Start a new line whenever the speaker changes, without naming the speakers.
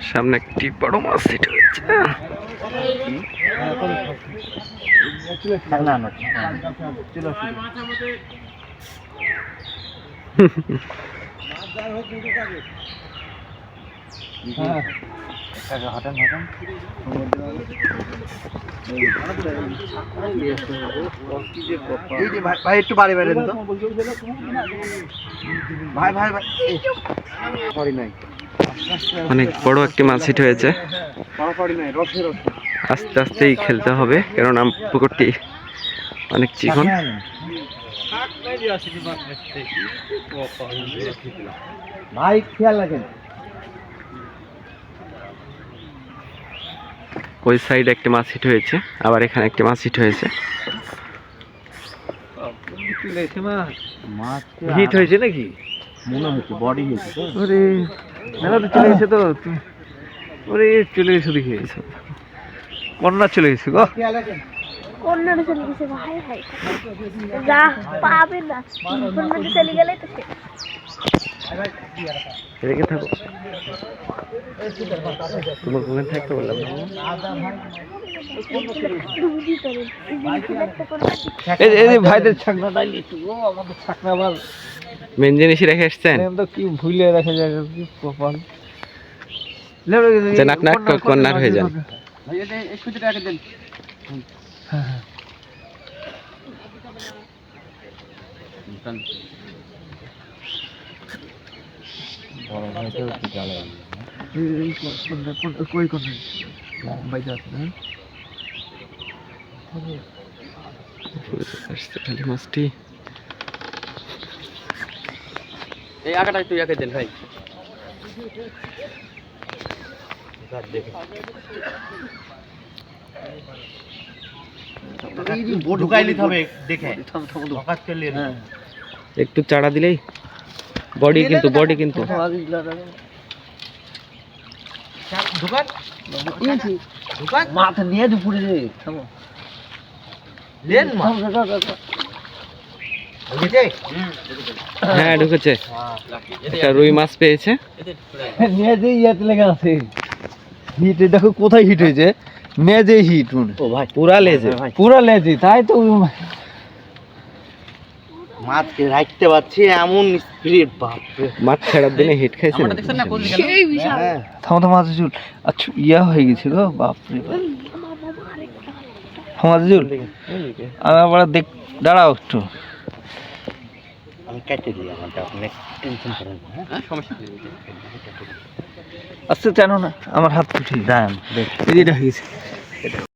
সামনে একটি বড় মাছ সেট হয়েছে।
ভাই একটু বাড়ি বাইরে তো ভাই ভাই ভাই নাই
অনেক বড় একটি মাছ হিট হয়েছে।
নাই রসে রসে
আস্তে আস্তেই খেলতে হবে, কেননা পুকুরটি অনেক চিকন।
ভাই খেয়াল রাখেন।
ওই সাইডে একটি মাছ হিট হয়েছে, আবার এখানে একটি মাছ হিট হয়েছে।
হিট হয়েছে নাকি মনে হচ্ছে, বডি হয়েছে তো।
ওরে মেলা তো চলে গেছে তো। ওরে চলে গেছে, দেখে কন্যা চলে গেছে গো।
কন্যাটা চলে গেছে ভাই ভাই, যা পাবে না, কন্যাটা চলে গেলে তো
রেখে থাকো, তোমার ওখানে থাকতে বললাম।
ভাইদের ছাকনা ডাইলি একটু আমাদের ছাকনা আবার
মেন জিনিসই রেখে এসছেন
তো কি ভুলে রেখে যায় কি কপাল।
নাক নাক কন্যার হয়ে যান। খালি মাছটি
এই আকাটা একটু ইয়াকে দেন ভাই।
একটু চাড়া দিলেই বডি কিন্তু
মাথা নিয়ে দুপুরে
হ্যাঁ ঢুকেছে। একটা রুই মাছ পেয়েছে।
হিট দেখো কোথায় হিট হয়েছে, নেজে হিট।
ও ভাই পুরা লেজে,
পুরা লেজে, তাই তো
মাছকে রাখতে পারছি এমন স্পিরিট। বাপরে
মাছ ছাড়ার দিনে হিট খাইছে।
থামো মাছ চুল আচ্ছা ইয়া হয়ে গেছে গো। বাপরে মাছ চুল আমি আবার দেখ, দাঁড়াও একটু
আমি কেটে দিই আমারটা, আপনি টেনশন করেন না। হ্যাঁ সমস্যা নেই,
আচ্ছা জানো না আমার হাত উঠি দাম দেখ এই যে